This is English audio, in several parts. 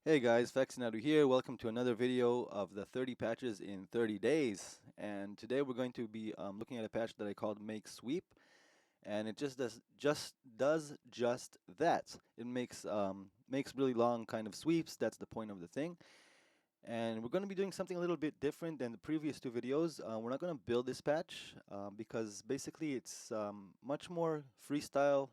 Hey guys, Faxi Nadu here. Welcome to another video of the 30 patches in 30 days. And today we're going to be looking at a patch that I called Make Sweep, and it just does that. It makes really long kind of sweeps. That's the point of the thing. And we're going to be doing something a little bit different than the previous two videos. We're not going to build this patch because basically it's much more freestyle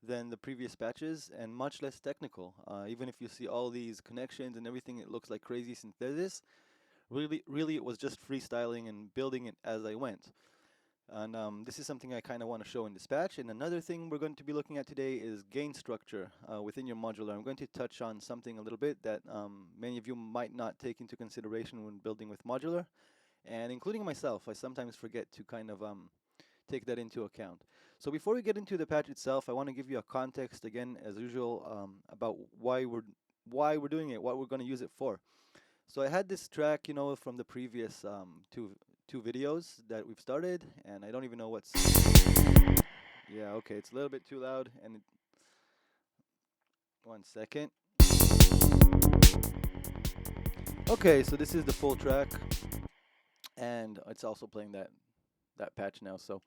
than the previous patches and much less technical. Even if you see all these connections and everything, it looks like crazy synthesis. Really, it was just freestyling and building it as I went. And this is something I kind of want to show in this patch. And another thing we're going to be looking at today is gain structure within your modular. I'm going to touch on something a little bit that many of you might not take into consideration when building with modular, and including myself, I sometimes forget to kind of take that into account. So before we get into the patch itself, I want to give you a context again, as usual, about why we're doing it, what we're going to use it for. So I had this track, from the previous two videos that we've started, and I don't even know what's. Yeah, okay, it's a little bit too loud. And 1 second. Okay, so this is the full track, and it's also playing that patch now. So.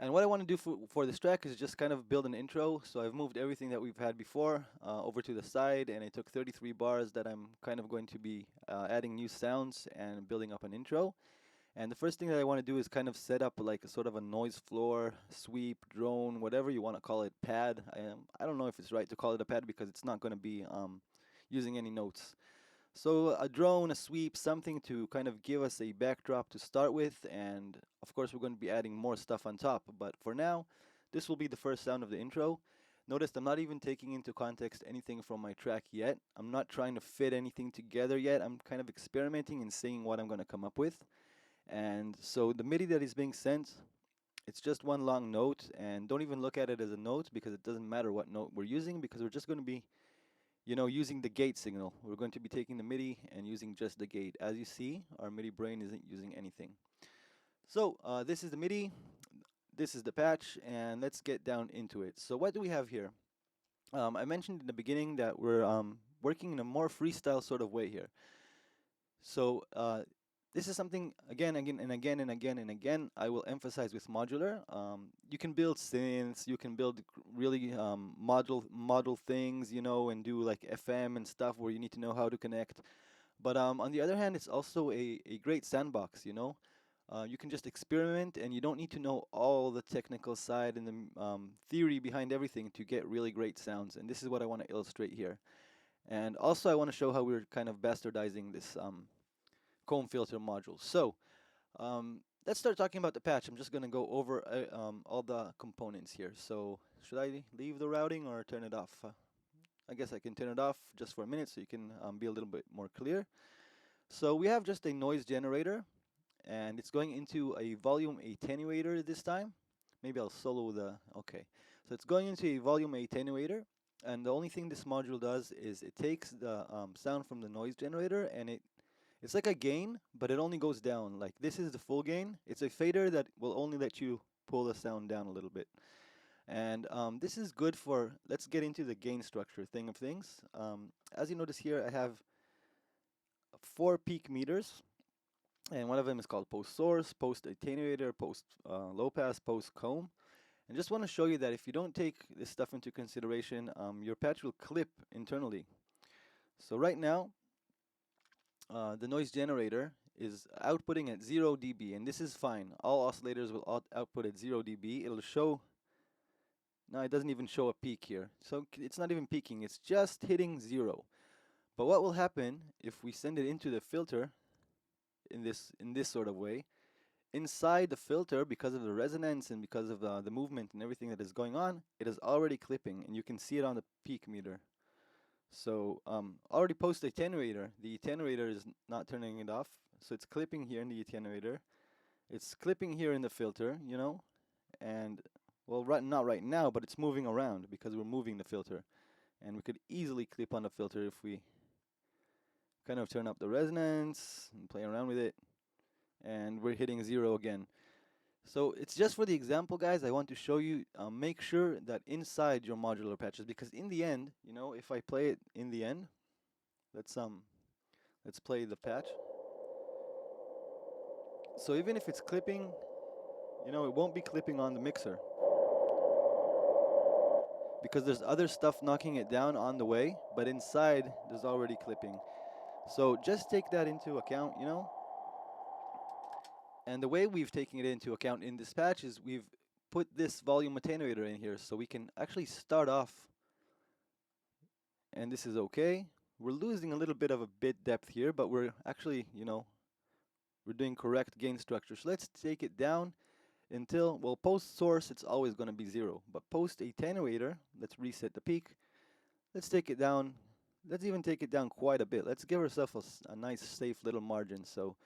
And what I want to do for this track is just kind of build an intro. So I've moved everything that we've had before over to the side, and I took 33 bars that I'm kind of going to be adding new sounds and building up an intro. And the first thing that I want to do is kind of set up like a sort of a noise floor, sweep, drone, whatever you want to call it, pad. I don't know if it's right to call it a pad because it's not going to be using any notes. So a drone, a sweep, something to kind of give us a backdrop to start with, and of course we're going to be adding more stuff on top, but for now, this will be the first sound of the intro. Notice I'm not even taking into context anything from my track yet. I'm not trying to fit anything together yet. I'm kind of experimenting and seeing what I'm going to come up with. And so the MIDI that is being sent, it's just one long note, and don't even look at it as a note because it doesn't matter what note we're using because we're just going to be using the gate signal. We're going to be taking the MIDI and using just the gate. As you see, our MIDI brain isn't using anything. So this is the MIDI, this is the patch, and let's get down into it. So what do we have here? I mentioned in the beginning that we're working in a more freestyle sort of way here. So this is something again and again and again and again I will emphasize with modular. You can build synths, you can build really model things, and do like FM and stuff where you need to know how to connect. But on the other hand, it's also a great sandbox. You can just experiment, and you don't need to know all the technical side and the theory behind everything to get really great sounds. And this is what I want to illustrate here. And also, I want to show how we're kind of bastardizing this comb filter module. So let's start talking about the patch. I'm just going to go over all the components here. So should I leave the routing or turn it off? I guess I can turn it off just for a minute so you can be a little bit more clear. So we have just a noise generator, and it's going into a volume attenuator this time. Maybe I'll solo the, okay. So it's going into a volume attenuator, and the only thing this module does is it takes the sound from the noise generator, and it's like a gain, but it only goes down. Like this is the full gain. It's a fader that will only let you pull the sound down a little bit. And this is good for, let's get into the gain structure thing of things. As you notice here, I have 4 peak meters, and one of them is called post source, post attenuator, post low pass, post comb. And just want to show you that if you don't take this stuff into consideration, your patch will clip internally. So right now, the noise generator is outputting at 0 dB, and this is fine. All oscillators will output at 0 dB. It'll show, no, it doesn't even show a peak here. So it's not even peaking, it's just hitting 0. But what will happen if we send it into the filter in this sort of way? Inside the filter, because of the resonance and because of the movement and everything that is going on, it is already clipping, and you can see it on the peak meter. So already post attenuator, the attenuator is not turning it off, so it's clipping here in the attenuator. It's clipping here in the filter, and well, not right now, but it's moving around because we're moving the filter, and we could easily clip on the filter if we kind of turn up the resonance and play around with it, and we're hitting 0 again. So it's just for the example, guys. I want to show you, make sure that inside your modular patches, because in the end, if I play it in the end, let's play the patch. So even if it's clipping, you know, it won't be clipping on the mixer because there's other stuff knocking it down on the way, but inside there's already clipping. So just take that into account, you know. And the way we've taken it into account in this patch is we've put this volume attenuator in here so we can actually start off, and this is okay. We're losing a little bit of a bit depth here, but we're actually, you know, we're doing correct gain structure. So let's take it down until, well, post source, it's always going to be 0. But post attenuator, let's reset the peak. Let's take it down. Let's even take it down quite a bit. Let's give ourselves a nice, safe little margin. So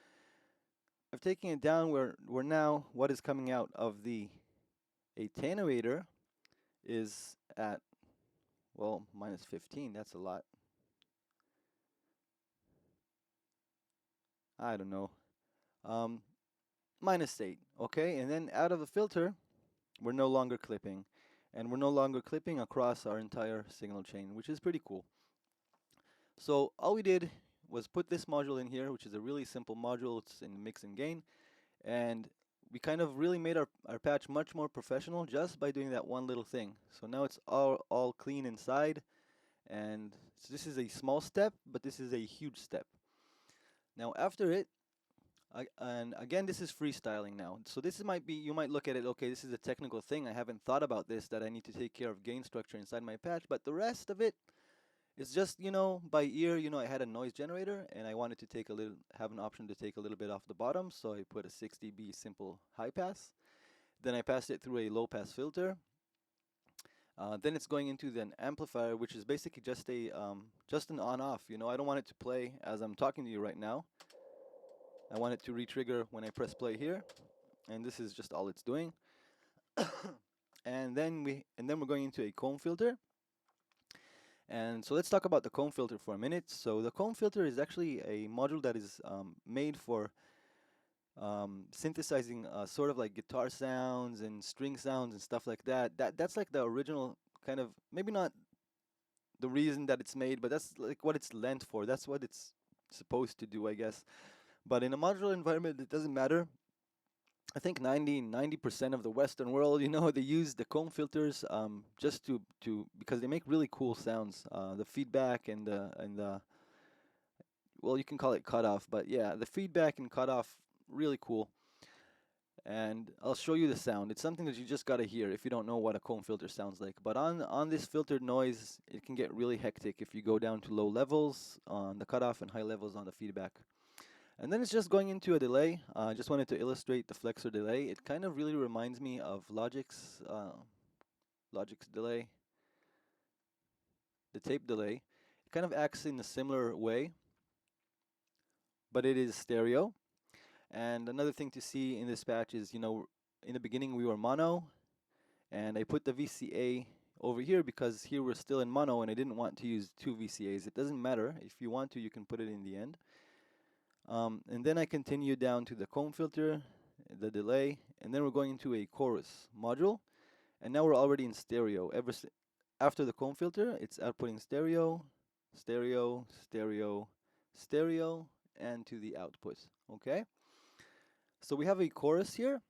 I've taken it down where now what is coming out of the attenuator is at, well, minus 15. That's a lot. I don't know. Minus 8. Okay, and then out of the filter, we're no longer clipping. And we're no longer clipping across our entire signal chain, which is pretty cool. So all we did was put this module in here, which is a really simple module. It's in mix and gain. And we kind of really made our patch much more professional just by doing that one little thing. So now it's all clean inside. And so this is a small step, but this is a huge step. Now after it, and again, this is freestyling now. So this might be, you might look at it, okay, this is a technical thing. I haven't thought about this, that I need to take care of gain structure inside my patch. But the rest of it is just, you know, by ear. You know, I had a noise generator and I wanted to take a little, have an option to take a little bit off the bottom. So I put a 6 dB simple high pass. Then I passed it through a low pass filter. Then it's going into an amplifier, which is basically just a just an on-off. You know, I don't want it to play as I'm talking to you right now. I want it to re-trigger when I press play here, and this is just all it's doing. and then we're going into a comb filter. And so let's talk about the comb filter for a minute. So the comb filter is actually a module that is made for synthesizing sort of like guitar sounds and string sounds and stuff like that. That's like the original kind of, maybe not the reason that it's made, but that's like what it's lent for. That's what it's supposed to do, I guess. But in a modular environment, it doesn't matter. I think 90% of the Western world, you know, they use the comb filters just to because they make really cool sounds. The feedback and the well, you can call it cutoff, but yeah, the feedback and cutoff, really cool. And I'll show you the sound. It's something that you just gotta hear if you don't know what a comb filter sounds like. But on this filtered noise, it can get really hectic if you go down to low levels on the cutoff and high levels on the feedback. And then it's just going into a delay. I just wanted to illustrate the flexor delay. It kind of really reminds me of Logic's delay, the tape delay. It kind of acts in a similar way, but it is stereo. And another thing to see in this patch is, you know, in the beginning we were mono, and I put the VCA over here because here we're still in mono and I didn't want to use 2 VCAs. It doesn't matter. If you want to, you can put it in the end. And then I continue down to the comb filter, the delay, and then we're going into a chorus module. And now we're already in stereo. After the comb filter, it's outputting stereo, stereo, stereo, stereo, and to the output. Okay? So we have a chorus here.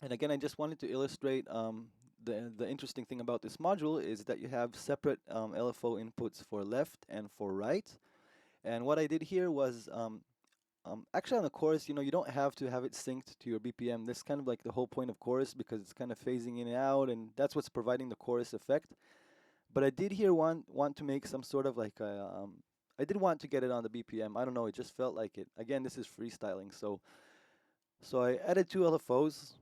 And again, I just wanted to illustrate the interesting thing about this module is that you have separate LFO inputs for left and for right. And what I did here was actually on the chorus, you know, you don't have to have it synced to your BPM. That's kind of like the whole point of chorus because it's kind of phasing in and out, and that's what's providing the chorus effect. But I did here want to make some sort of like a, I did want to get it on the BPM. I don't know, it just felt like it. Again, this is freestyling, so I added 2 LFOs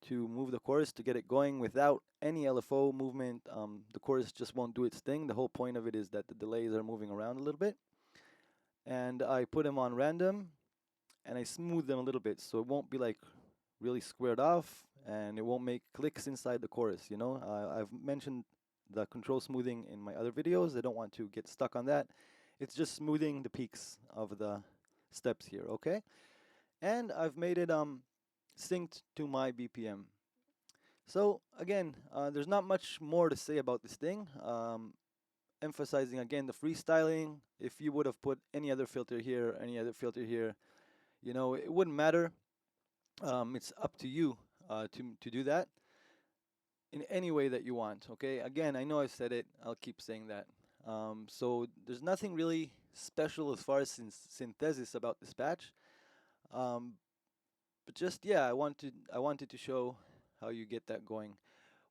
to move the chorus to get it going. Without any LFO movement, the chorus just won't do its thing. The whole point of it is that the delays are moving around a little bit. And I put them on random and I smooth them a little bit so it won't be like really squared off and it won't make clicks inside the chorus, you know. I've mentioned the control smoothing in my other videos. I don't want to get stuck on that. It's just smoothing the peaks of the steps here, okay? And I've made it synced to my BPM. So again, there's not much more to say about this thing. emphasizing again the freestyling. If you would have put any other filter here, any other filter here, you know, it wouldn't matter. It's up to you to do that in any way that you want. Okay. Again, I know I said it. I'll keep saying that. So there's nothing really special as far as synthesis about this patch. Um, but just yeah, I wanted to show how you get that going.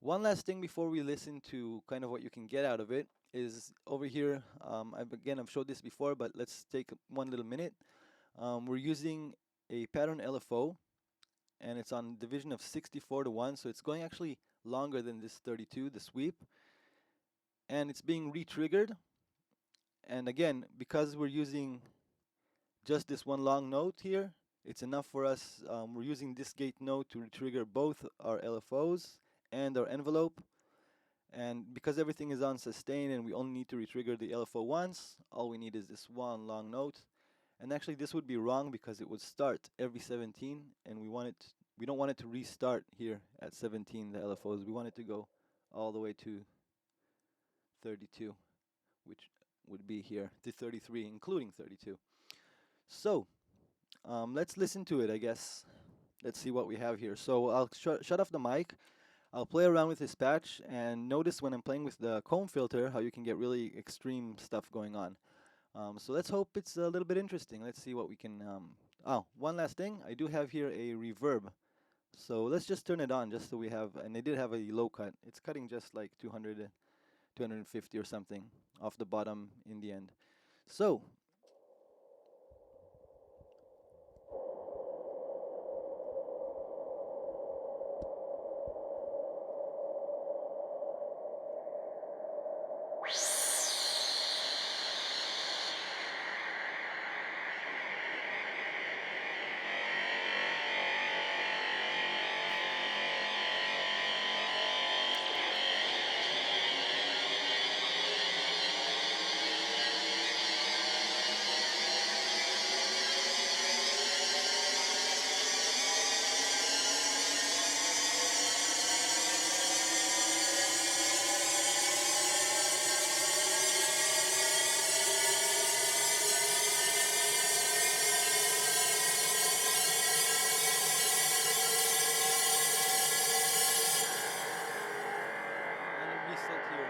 One last thing before we listen to kind of what you can get out of it is over here. I've showed this before, but let's take one little minute. We're using a pattern LFO, and it's on division of 64 to 1, so it's going actually longer than this 32, the sweep, and it's being re-triggered. And again, because we're using just this one long note here, it's enough for us. We're using this gate note to re-trigger both our LFOs and our envelope. And because everything is on sustain and we only need to re-trigger the LFO once, all we need is this one long note. And actually this would be wrong because it would start every 17, and we don't want it to restart here at 17, the LFOs. We want it to go all the way to 32, which would be here, to 33, including 32. So let's listen to it, I guess. Let's see what we have here. So I'll shut off the mic. I'll play around with this patch, and notice when I'm playing with the comb filter how you can get really extreme stuff going on. So let's hope it's a little bit interesting. Let's see what we can... Oh, one last thing. I do have here a reverb. So let's just turn it on just so we have... And I did have a low cut. It's cutting just like 200, 250 or something off the bottom in the end. So... And reset here.